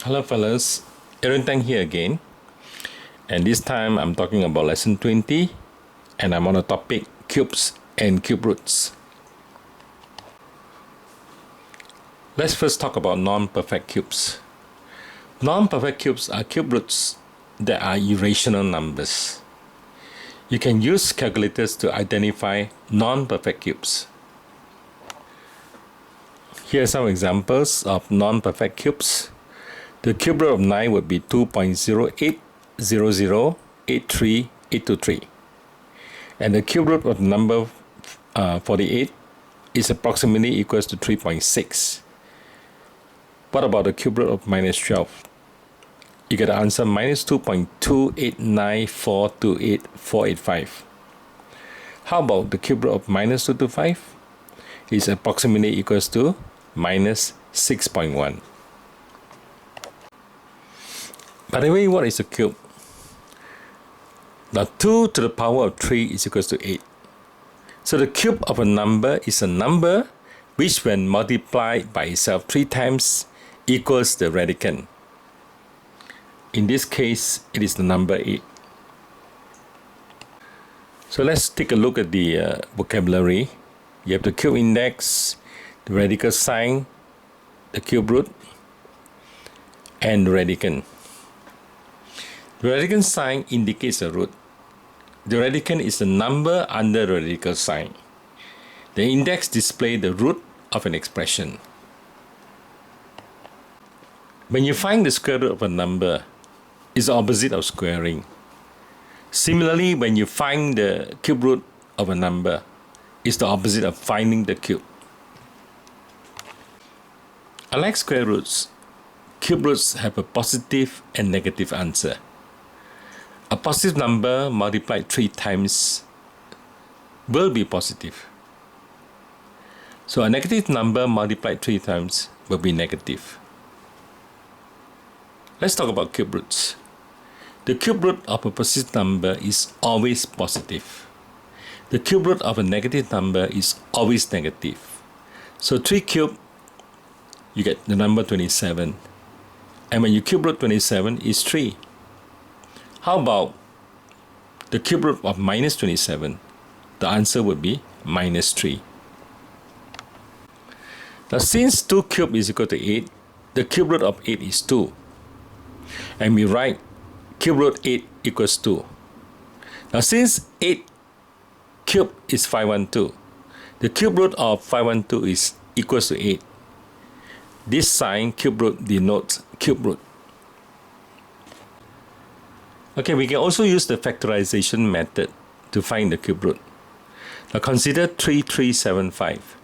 Hello fellas, Aaron Tang here again, and this time I'm talking about lesson 20 and I'm on the topic cubes and cube roots. Let's first talk about non-perfect cubes. Non-perfect cubes are cube roots that are irrational numbers. You can use calculators to identify non-perfect cubes. Here are some examples of non-perfect cubes. The cube root of 9 would be 2.080083823. And the cube root of number 48 is approximately equals to 3.6. What about the cube root of minus 12? You get the answer minus 2.289428485. How about the cube root of minus 225? Is approximately equals to minus 6.1. By the way, what is a cube? Now 2 to the power of 3 is equals to 8. So the cube of a number is a number which when multiplied by itself 3 times equals the radicand. In this case, it is the number 8. So let's take a look at the vocabulary. You have the cube index, the radical sign, the cube root, and the radicand. The radicand sign indicates a root. The radicand is the number under the radical sign. The index displays the root of an expression. When you find the square root of a number, it's the opposite of squaring. Similarly, when you find the cube root of a number, it's the opposite of finding the cube. Unlike square roots, cube roots have a positive and negative answer. A positive number multiplied 3 times will be positive. So a negative number multiplied 3 times will be negative. Let's talk about cube roots. The cube root of a positive number is always positive. The cube root of a negative number is always negative. So 3 cubed, you get the number 27. And when you cube root 27 is 3. How about the cube root of minus 27? The answer would be minus 3. Now since 2 cubed is equal to 8, the cube root of 8 is 2. And we write cube root 8 equals 2. Now since 8 cubed is 512, the cube root of 512 is equals to 8. This sign cube root denotes cube root. Okay, we can also use the factorization method to find the cube root. Now consider 3375.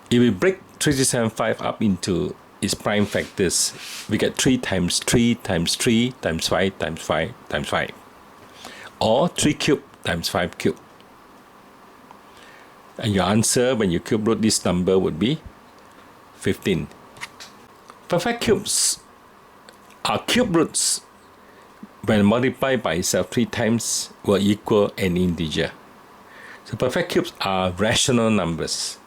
If we break 3375 up into its prime factors, we get 3 times 3 times 3 times 5 times 5 times 5. Or 3 cubed times 5 cubed. And your answer when you cube root this number would be 15. Perfect cubes are cube roots when multiplied by itself 3 times will equal an integer. So perfect cubes are rational numbers.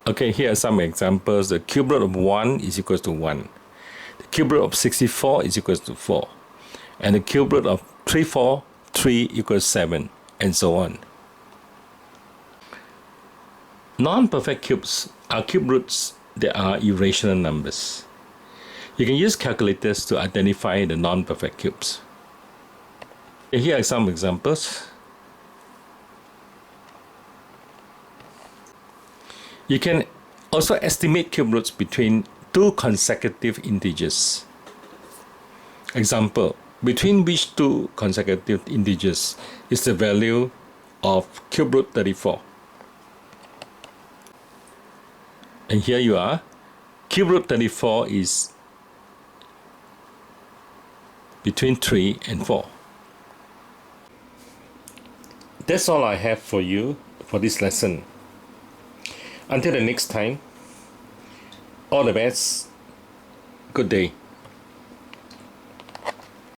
Okay, here are some examples. The cube root of 1 is equal to 1. The cube root of 64 is equal to 4. And the cube root of 343 equals 7, and so on. Non-perfect cubes are cube roots that are irrational numbers. You can use calculators to identify the non-perfect cubes. Here are some examples. You can also estimate cube roots between 2 consecutive integers. Example, between which 2 consecutive integers is the value of cube root 34? And here you are. Cube root 34 is between 3 and 4. That's all I have for you for this lesson. Until the next time, all the best. Good day.